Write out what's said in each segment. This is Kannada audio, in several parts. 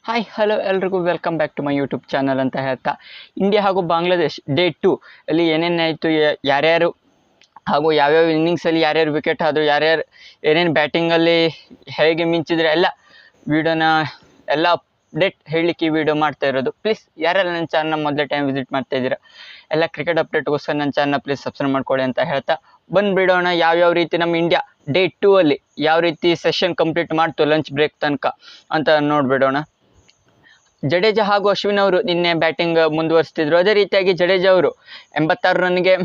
ಹಾಯ್ ಹಲೋ ಎಲ್ರಿಗೂ welcome back to my YouTube channel ಅಂತ ಹೇಳ್ತಾ, ಇಂಡಿಯಾ ಹಾಗೂ ಬಾಂಗ್ಲಾದೇಶ್ ಡೇ 2 ಅಲ್ಲಿ ಏನೇನಾಯಿತು, ಯಾರ್ಯಾರು ಹಾಗೂ ಯಾವ್ಯಾವ ಇನ್ನಿಂಗ್ಸಲ್ಲಿ ಯಾರ್ಯಾರು ವಿಕೆಟ್ ಆದರು, ಯಾರ್ಯಾರು ಏನೇನು ಬ್ಯಾಟಿಂಗಲ್ಲಿ ಹೇಗೆ ಮಿಂಚಿದ್ರೆ ಎಲ್ಲ ವೀಡಿಯೋನ ಎಲ್ಲ ಅಪ್ಡೇಟ್ ಹೇಳಲಿಕ್ಕೆ ಈ ವಿಡಿಯೋ ಮಾಡ್ತಾ ಇರೋದು. ಪ್ಲೀಸ್ ಯಾರೆಲ್ಲ ನನ್ನ ಚಾನಲ್ನ ಮೊದಲೇ ಟೈಮ್ ವಿಸಿಟ್ ಮಾಡ್ತಾ ಇದ್ದೀರಾ, ಎಲ್ಲ ಕ್ರಿಕೆಟ್ ಅಪ್ಡೇಟ್ಗೋಸ್ಕರ ನನ್ನ ಚಾನಲ್ನ ಪ್ಲೀಸ್ ಸಬ್ಸ್ಕ್ರೈಬ್ ಮಾಡ್ಕೊಳ್ಳಿ ಅಂತ ಹೇಳ್ತಾ ಬಂದುಬಿಡೋಣ. ಯಾವ್ಯಾವ ರೀತಿ ನಮ್ಮ ಇಂಡಿಯಾ ಡೇ 2 ಅಲ್ಲಿ ಯಾವ ರೀತಿ ಸೆಷನ್ ಕಂಪ್ಲೀಟ್ ಮಾಡ್ತು ಲಂಚ್ ಬ್ರೇಕ್ ತನಕ ಅಂತ ನೋಡಿಬಿಡೋಣ. ಜಡೇಜಾ ಹಾಗೂ ಅಶ್ವಿನ್ ಅವರು ನಿನ್ನೆ ಬ್ಯಾಟಿಂಗ್ ಮುಂದುವರಿಸ್ತಿದ್ರು. ಅದೇ ರೀತಿಯಾಗಿ ಜಡೇಜಾ ಅವರು 86 ರನ್ಗೆ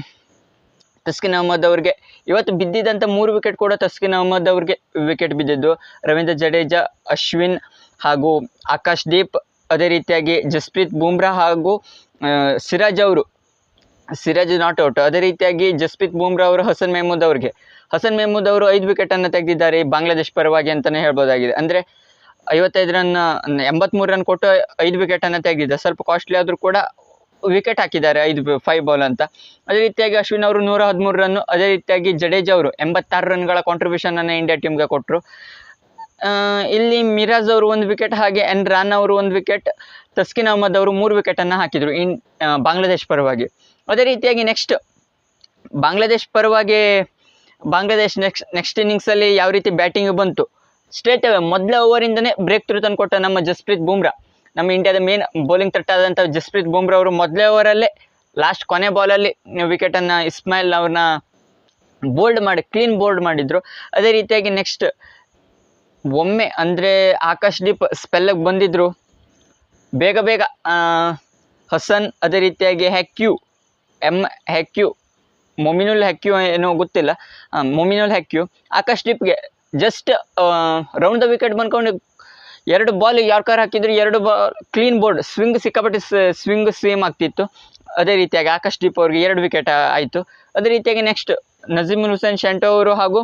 ತಸ್ಕಿನ್ ಅಹ್ಮದ್ ಅವ್ರಿಗೆ ಇವತ್ತು ಬಿದ್ದಿದ್ದಂಥ 3 ವಿಕೆಟ್ ಕೂಡ ತಸ್ಕಿನ್ ಅಹ್ಮದ್ ಅವ್ರಿಗೆ ವಿಕೆಟ್ ಬಿದ್ದಿದ್ದು. ರವೀಂದ್ರ ಜಡೇಜಾ, ಅಶ್ವಿನ್ ಹಾಗೂ ಆಕಾಶ್ ದೀಪ್, ಅದೇ ರೀತಿಯಾಗಿ ಜಸ್ಪ್ರೀತ್ ಬೂಮ್ರಾ ಹಾಗೂ ಸಿರಾಜ್ ನಾಟ್ ಔಟ್. ಅದೇ ರೀತಿಯಾಗಿ ಜಸ್ಪ್ರೀತ್ ಬೂಮ್ರಾ ಅವರು ಹಸನ್ ಮೆಹಮೂದ್ ಅವರು 5 ವಿಕೆಟನ್ನು ತೆಗೆದಿದ್ದಾರೆ ಬಾಂಗ್ಲಾದೇಶ್ ಪರವಾಗಿ ಅಂತಲೇ ಹೇಳ್ಬೋದಾಗಿದೆ. ಅಂದರೆ 55 ರನ್ 83 ರನ್ ಕೊಟ್ಟು 5 ವಿಕೆಟನ್ನು ತೆಗೆದಿದ್ದಾರೆ. ಸ್ವಲ್ಪ ಕಾಸ್ಟ್ಲಿ ಆದರೂ ಕೂಡ ವಿಕೆಟ್ ಹಾಕಿದ್ದಾರೆ 5 ಬಾಲ್ ಅಂತ. ಅದೇ ರೀತಿಯಾಗಿ ಅಶ್ವಿನ್ ಅವರು 113 ರನ್ನು, ಅದೇ ರೀತಿಯಾಗಿ ಜಡೇಜಾ ಅವರು 86 ರನ್ಗಳ ಕಾಂಟ್ರಿಬ್ಯೂಷನನ್ನು ಇಂಡಿಯಾ ಟೀಮ್ಗೆ ಕೊಟ್ಟರು. ಇಲ್ಲಿ ಮಿರಾಜ್ ಅವರು 1 ವಿಕೆಟ್, ಹಾಗೆ ಎನ್ ರಾನಾ ಅವರು 1 ವಿಕೆಟ್, ತಸ್ಕಿನ್ ಅಹ್ಮದ್ ಅವರು 3 ವಿಕೆಟನ್ನು ಹಾಕಿದರು ಬಾಂಗ್ಲಾದೇಶ್ ಪರವಾಗಿ. ಅದೇ ರೀತಿಯಾಗಿ ಬಾಂಗ್ಲಾದೇಶ್ ನೆಕ್ಸ್ಟ್ ಇನ್ನಿಂಗ್ಸಲ್ಲಿ ಯಾವ ರೀತಿ ಬ್ಯಾಟಿಂಗ್ ಬಂತು, ಸ್ಟ್ರೇಟ್ ಅವೇ ಮೊದಲ ಓವರಿಂದನೇ ಬ್ರೇಕ್ ಥ್ರೂ ತಂದು ಕೊಟ್ಟ ನಮ್ಮ ಜಸ್ಪ್ರೀತ್ ಬೂಮ್ರಾ, ನಮ್ಮ ಇಂಡಿಯಾದ ಮೇನ್ ಬೌಲಿಂಗ್ ತಟ್ಟಾದಂಥ ಜಸ್ಪ್ರೀತ್ ಬೂಮ್ರಾ ಅವರು ಮೊದಲೇ ಓವರಲ್ಲೇ ಕೊನೆ ಬಾಲಲ್ಲಿ ವಿಕೆಟನ್ನು ಇಸ್ಮಾಯಿಲ್ ಅವ್ರನ್ನ ಕ್ಲೀನ್ ಬೋಲ್ಡ್ ಮಾಡಿದರು. ಅದೇ ರೀತಿಯಾಗಿ ನೆಕ್ಸ್ಟ್ ಒಮ್ಮೆ ಅಂದರೆ ಆಕಾಶ್ ದೀಪ್ ಸ್ಪೆಲ್ಲಿಗೆ ಬಂದಿದ್ದರು ಬೇಗ ಹಸನ್, ಅದೇ ರೀತಿಯಾಗಿ ಮೊಮಿನುಲ್ ಹೆಕ್ಯೂ ಏನೋ ಗೊತ್ತಿಲ್ಲ, ಮೊಮಿನುಲ್ ಹೆಕ್ಯೂ ಆಕಾಶ್ ದೀಪ್ಗೆ ಜಸ್ಟ್ ರೌಂಡ್ ದ ವಿಕೆಟ್ ಬಂದ್ಕೊಂಡು 2 ಬಾಲ್ ಯಾರ್ಕರ್ ಹಾಕಿದ್ರು, 2 ಬಾಲ್ ಕ್ಲೀನ್ ಬೋರ್ಡ್ ಸಿಕ್ಕಾಪಟ್ಟೆ ಸ್ವಿಂಗ್ ಆಗ್ತಿತ್ತು. ಅದೇ ರೀತಿಯಾಗಿ ಆಕಾಶ್ ದೀಪ್ ಅವ್ರಿಗೆ 2 ವಿಕೆಟ್ ಆಯಿತು. ಅದೇ ರೀತಿಯಾಗಿ ನೆಕ್ಸ್ಟ್ ನಜೀಮುಲ್ ಹುಸೇನ್ ಶಂಟೋ ಅವರು ಹಾಗೂ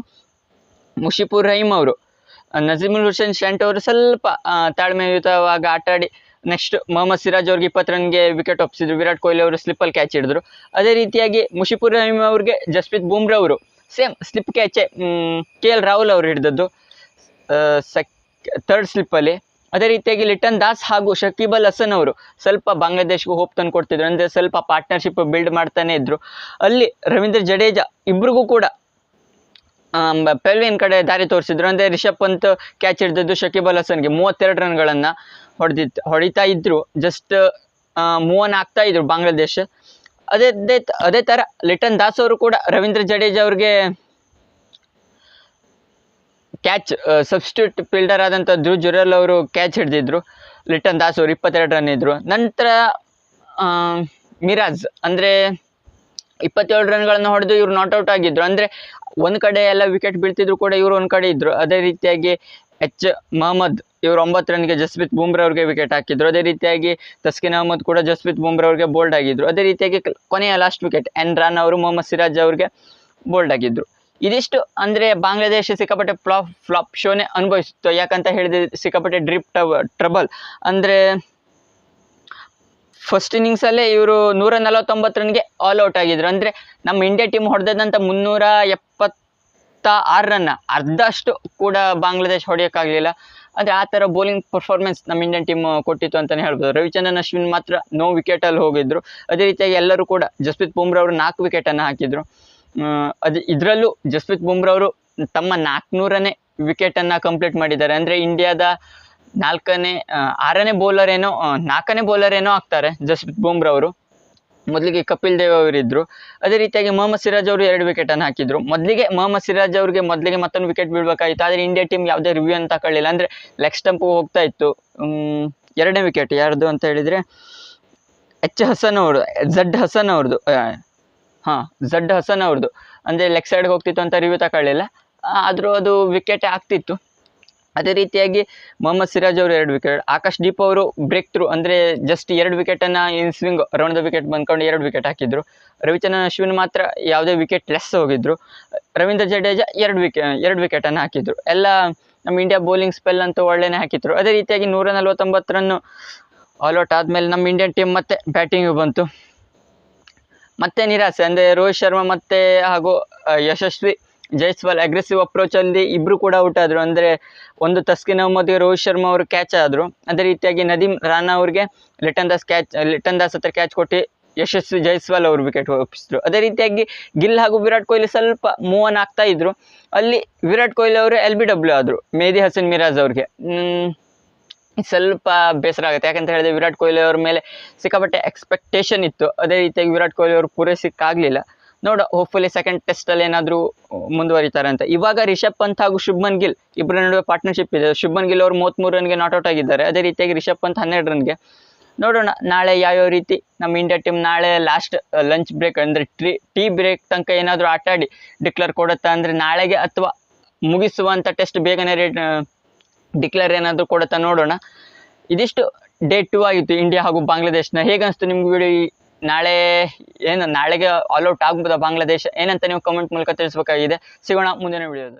ಮುಷಿಪುರ್ ರಹೀಮ್ ಅವರು. ನಜೀಮುಲ್ ಹುಸೇನ್ ಶಂಟೋ ಅವರು ಸ್ವಲ್ಪ ತಾಳ್ಮೆಯುತವಾಗಿ ಆಟಾಡಿ ನೆಕ್ಸ್ಟ್ ಮೊಹಮ್ಮದ್ ಸಿರಾಜ್ ಅವ್ರಿಗೆ 20 ರನ್ಗೆ ವಿಕೆಟ್ ಒಪ್ಪಿಸಿದ್ರು. ವಿರಾಟ್ ಕೊಹ್ಲಿ ಅವರು ಸ್ಲಿಪ್ಪಲ್ಲಿ ಕ್ಯಾಚ್ ಹಿಡಿದ್ರು. ಅದೇ ರೀತಿಯಾಗಿ ಮುಷಿಪುರ್ ರಹೀಮ್ ಅವ್ರಿಗೆ ಜಸ್ಪ್ರೀತ್ ಬೂಮ್ರಾ ಅವರು ಸೇಮ್ ಸ್ಲಿಪ್ ಕ್ಯಾಚೆ KL ರಾಹುಲ್ ಅವರು ಹಿಡಿದದ್ದು ಥರ್ಡ್ ಸ್ಲಿಪ್ಪಲ್ಲಿ. ಅದೇ ರೀತಿಯಾಗಿ ಲಿಟನ್ ದಾಸ್ ಹಾಗೂ ಶಕೀಬ್ ಅಲ್ ಹಸನ್ ಅವರು ಸ್ವಲ್ಪ ಬಾಂಗ್ಲಾದೇಶ್ಗೂ ಹೋಪ್ ತಂದು ಕೊಡ್ತಿದ್ರು, ಅಂದರೆ ಸ್ವಲ್ಪ ಪಾರ್ಟ್ನರ್ಶಿಪ್ ಬಿಲ್ಡ್ ಮಾಡ್ತಾನೆ ಇದ್ರು. ಅಲ್ಲಿ ರವೀಂದ್ರ ಜಡೇಜಾ ಇಬ್ರಿಗೂ ಕೂಡ ಪೆವಿಲಿಯನ್ ಕಡೆ ದಾರಿ ತೋರಿಸಿದ್ರು. ಅಂದರೆ ರಿಷಬ್ ಪಂತ್ ಕ್ಯಾಚ್ ಹಿಡಿದದ್ದು ಶಕೀಬ್ ಅಲ್ ಹಸನ್ಗೆ 32 ರನ್ಗಳನ್ನು ಹೊಡಿತಾ ಇದ್ರು. ಜಸ್ಟ್ ಮೂವ್ ಆನ್ ಆಗ್ತಾ ಇದ್ರು ಬಾಂಗ್ಲಾದೇಶ್. ಅದೇ ಥರ ಲಿಟನ್ ದಾಸ್ ಅವರು ಕೂಡ ರವೀಂದ್ರ ಜಡೇಜಾ ಅವ್ರಿಗೆ ಕ್ಯಾಚ್ ಸಬ್ಸ್ಟಿಟ್ಯೂಟ್ ಫೀಲ್ಡರ್ ಆದಂಥ ಧ್ರುವ್ ಜುರೇಲ್ ಅವರು ಕ್ಯಾಚ್ ಹಿಡಿದಿದ್ರು. ಲಿಟನ್ ದಾಸ್ ಅವರು 22 ರನ್ ಇದ್ದರು. ನಂತರ ಮಿರಾಜ್ ಅಂದರೆ 27 ರನ್ಗಳನ್ನು ಹೊಡೆದು ಇವರು ನಾಟ್ಔಟ್ ಆಗಿದ್ದರು. ಅಂದರೆ ಒಂದು ಕಡೆ ಎಲ್ಲ ವಿಕೆಟ್ ಬೀಳ್ತಿದ್ರು ಕೂಡ ಇವರು ಒಂದು ಕಡೆ ಇದ್ದರು. ಅದೇ ರೀತಿಯಾಗಿ ಮೊಹಮ್ಮದ್ ಇವರು 9 ರನ್ಗೆ ಜಸ್ಪ್ರೀತ್ ಬೂಮ್ರಾ ಅವ್ರಿಗೆ ವಿಕೆಟ್ ಹಾಕಿದ್ರು. ಅದೇ ರೀತಿಯಾಗಿ ತಸ್ಕಿನ್ ಅಹ್ಮದ್ ಕೂಡ ಜಸ್ಪ್ರೀತ್ ಬೂಮ್ರಾ ಅವ್ರಿಗೆ ಬೋಲ್ಡ್ ಆಗಿದ್ರು. ಅದೇ ರೀತಿಯಾಗಿ ಕೊನೆಯ ಲಾಸ್ಟ್ ವಿಕೆಟ್ ಎನ್ ರಾನಾ ಅವರು ಮೊಹಮ್ಮದ್ ಸಿರಾಜ್ ಅವ್ರಿಗೆ ಬೋಲ್ಡ್ ಆಗಿದ್ರು. ಇದಿಷ್ಟು ಅಂದರೆ ಬಾಂಗ್ಲಾದೇಶ ಸಿಕ್ಕಾಪಟ್ಟೆ ಫ್ಲಾಪ್ ಶೋನೇ ಅನುಭವಿಸಿತ್ತು. ಯಾಕಂತ ಹೇಳಿದ್ರೆ ಸಿಕ್ಕಾಪಟ್ಟೆ ಟ್ರಬಲ್. ಅಂದರೆ ಫಸ್ಟ್ ಇನ್ನಿಂಗ್ಸಲ್ಲೇ ಇವರು 149 ರನ್ಗೆ ಆಲ್ ಔಟ್ ಆಗಿದ್ರು. ಅಂದರೆ ನಮ್ಮ ಇಂಡಿಯಾ ಟೀಮ್ ಹೊಡೆದಂಥ 376 ರನ್ನ ಅರ್ಧಷ್ಟು ಕೂಡ ಬಾಂಗ್ಲಾದೇಶ್ ಹೊಡೆಯೋಕ್ಕಾಗಲಿಲ್ಲ. ಅಂದರೆ ಆ ಥರ ಬೌಲಿಂಗ್ ಪರ್ಫಾರ್ಮೆನ್ಸ್ ನಮ್ಮ ಇಂಡಿಯನ್ ಟೀಮ್ ಕೊಟ್ಟಿತ್ತು ಅಂತಲೇ ಹೇಳ್ಬೋದು. ರವಿಚಂದ್ರನ್ ಅಶ್ವಿನ್ ಮಾತ್ರ ನೋ ವಿಕೆಟಲ್ಲಿ ಹೋಗಿದ್ರು. ಅದೇ ರೀತಿಯಾಗಿ ಎಲ್ಲರೂ ಕೂಡ ಜಸ್ಪ್ರೀತ್ ಬೂಮ್ರಾ ಅವರು 4 ವಿಕೆಟನ್ನು ಹಾಕಿದರು. ಇದರಲ್ಲೂ ಜಸ್ಪ್ರೀತ್ ಬೂಮ್ರಾ ಅವರು ತಮ್ಮ 400ನೇ ವಿಕೆಟನ್ನು ಕಂಪ್ಲೀಟ್ ಮಾಡಿದ್ದಾರೆ. ಅಂದರೆ ಇಂಡಿಯಾದ 4ನೇ ಬೌಲರ್ ಏನೋ ಆಗ್ತಾರೆ ಜಸ್ಪ್ರೀತ್ ಬೂಮ್ರಾ ಅವರು. ಮೊದಲಿಗೆ ಕಪಿಲ್ ದೇವ್ ಅವರಿದ್ದರು. ಅದೇ ರೀತಿಯಾಗಿ ಮೊಹಮ್ಮದ್ ಸಿರಾಜ್ ಅವರು 2 ವಿಕೆಟನ್ನು ಹಾಕಿದರು. ಮೊಹಮ್ಮದ್ ಸಿರಾಜ್ ಅವ್ರಿಗೆ ಮತ್ತೊಂದು ವಿಕೆಟ್ ಬೀಳಬೇಕಾಗಿತ್ತು, ಆದರೆ ಇಂಡಿಯಾ ಟೀಮ್ ಯಾವುದೇ ರಿವ್ಯೂ ಅಂತ ತಗೊಳ್ಳಿಲ್ಲ. ಅಂದರೆ ಲೆಗ್ ಸ್ಟಂಪು ಹೋಗ್ತಾ ಇತ್ತು. 2ನೇ ವಿಕೆಟ್ ಯಾರ್ದು ಅಂತ ಹೇಳಿದರೆ ಝಡ್ ಹಸನ್ ಅವ್ರದ್ದು. ಅಂದರೆ ಲೆಗ್ ಸೈಡ್ಗೆ ಹೋಗ್ತಿತ್ತು ಅಂತ ರಿವ್ಯೂ ತಗೊಳ್ಳಿಲ್ಲ, ಆದರೂ ಅದು ವಿಕೆಟೇ ಆಗ್ತಿತ್ತು. ಅದೇ ರೀತಿಯಾಗಿ ಮೊಹಮ್ಮದ್ ಸಿರಾಜ್ ಅವರು 2 ವಿಕೆಟ್, ಆಕಾಶ್ ದೀಪ್ ಅವರು ಬ್ರೇಕ್ ಥ್ರೂ ಅಂದರೆ ಜಸ್ಟ್ 2 ವಿಕೆಟನ್ನು in swing round the wicket ಬಂದ್ಕೊಂಡು 2 ವಿಕೆಟ್ ಹಾಕಿದ್ರು. ರವಿಚಂದ್ರನ್ ಅಶ್ವಿನ್ ಮಾತ್ರ ಯಾವುದೇ ವಿಕೆಟ್ ಲೆಸ್ ಹೋಗಿದ್ರು. ರವೀಂದ್ರ ಜಡೇಜಾ 2 ವಿಕೆಟನ್ನು ಹಾಕಿದ್ರು. ಎಲ್ಲ ನಮ್ಮ ಇಂಡಿಯಾ ಬೌಲಿಂಗ್ ಸ್ಪೆಲ್ ಅಂತೂ ಒಳ್ಳೆಯೇ ಹಾಕಿದ್ರು. ಅದೇ ರೀತಿಯಾಗಿ 149 ರನ್ನು ಆಲ್ ಔಟ್ ಆದಮೇಲೆ ನಮ್ಮ ಇಂಡಿಯನ್ ಟೀಮ್ ಮತ್ತೆ ಬ್ಯಾಟಿಂಗ್ ಬಂತು. ಮತ್ತೆ ನಿರಾಸೆ. ಅಂದರೆ ರೋಹಿತ್ ಶರ್ಮಾ ಹಾಗೂ ಯಶಸ್ವಿ ಜೈಸ್ವಾಲ್ ಅಗ್ರೆಸಿವ್ ಅಪ್ರೋಚಲ್ಲಿ ಇಬ್ಬರು ಕೂಡ ಔಟ್ ಆದರು. ಅಂದರೆ ಒಂದು ತಸ್ಕಿನ್ ಅಹ್ಮದ್ಗೆ ರೋಹಿತ್ ಶರ್ಮಾ ಅವರು ಕ್ಯಾಚ್ ಆದರು. ಅದೇ ರೀತಿಯಾಗಿ ನದೀಮ್ ರಾನಾ ಅವ್ರಿಗೆ ಲಿಟನ್ ದಾಸ್ ಹತ್ರ ಕ್ಯಾಚ್ ಕೊಟ್ಟು ಯಶಸ್ವಿ ಜೈಸ್ವಾಲ್ ಅವರು ವಿಕೆಟ್ ಒಪ್ಪಿಸಿದ್ರು. ಅದೇ ರೀತಿಯಾಗಿ ಗಿಲ್ ಹಾಗೂ ವಿರಾಟ್ ಕೊಹ್ಲಿ ಸ್ವಲ್ಪ ಮೂವ್ ಆನ್ ಆಗ್ತಾ ಇದ್ರು. ಅಲ್ಲಿ ವಿರಾಟ್ ಕೊಹ್ಲಿ ಅವರು LBW ಆದರು ಮೆಹದಿ ಹಸನ್ ಮಿರಾಜ್ ಅವ್ರಿಗೆ. ಸ್ವಲ್ಪ ಬೇಸರ ಆಗುತ್ತೆ, ಯಾಕಂತ ಹೇಳಿದ್ರೆ ವಿರಾಟ್ ಕೊಹ್ಲಿ ಅವ್ರ ಮೇಲೆ ಸಿಕ್ಕಾಪಟ್ಟೆ ಎಕ್ಸ್ಪೆಕ್ಟೇಷನ್ ಇತ್ತು. ಅದೇ ರೀತಿಯಾಗಿ ವಿರಾಟ್ ಕೊಹ್ಲಿ ಅವರು ಪೂರೈಸಕ್ಕಾಗಲಿಲ್ಲ. ನೋಡ ಹೋಪ್ಫುಲಿ ಸೆಕೆಂಡ್ ಟೆಸ್ಟಲ್ಲಿ ಏನಾದರೂ ಮುಂದುವರಿತಾರೆ ಅಂತ. ಇವಾಗ ರಿಷಬ್ ಪಂತ್ ಹಾಗೂ ಶುಭ್ಮನ್ ಗಿಲ್ ಇಬ್ಬರ ನಡುವೆ ಪಾರ್ಟ್ನರ್ಶಿಪ್ ಇದೆ. ಶುಭ್ಮನ್ ಗಿಲ್ ಅವರು 33 ರನ್ಗೆ ನಾಟ್ಔಟ್ ಆಗಿದ್ದಾರೆ. ಅದೇ ರೀತಿಯಾಗಿ ರಿಷಬ್ ಪಂತ್ 12 ರನ್ಗೆ. ನೋಡೋಣ ನಾಳೆ ಯಾವ್ಯಾವ ರೀತಿ ನಮ್ಮ ಇಂಡಿಯಾ ಟೀಮ್ ನಾಳೆ ಲಾಸ್ಟ್ ಲಂಚ್ ಬ್ರೇಕ್ ಅಂದರೆ ಟೀ ಬ್ರೇಕ್ ತನಕ ಏನಾದರೂ ಆಟಾಡಿ ಡಿಕ್ಲೇರ್ ಕೊಡುತ್ತಾ ಅಂದರೆ ನಾಳೆಗೆ, ಅಥವಾ ಮುಗಿಸುವಂಥ ಟೆಸ್ಟ್ ಬೇಗನೆ ಡಿಕ್ಲೇರ್ ಏನಾದರೂ ಕೊಡುತ್ತಾ ನೋಡೋಣ. ಇದಿಷ್ಟು ಡೇ 2 ಆಗಿತ್ತು ಇಂಡಿಯಾ ಹಾಗೂ ಬಾಂಗ್ಲಾದೇಶ್ನ. ಹೇಗನ್ನಿಸ್ತು ನಿಮ್ಗೆ ವಿಡಿಯೋ? ನಾಳೆಗೆ ಆಲ್ ಔಟ್ ಆಗ್ಬೋದಾ ಬಾಂಗ್ಲಾದೇಶ ಏನಂತ ನೀವು ಕಮೆಂಟ್ ಮೂಲಕ ತಿಳಿಸ್ಬೇಕಾಗಿದೆ. ಸಿಗೋಣ ಮುಂದಿನ ವಿಡಿಯೋದಲ್ಲಿ.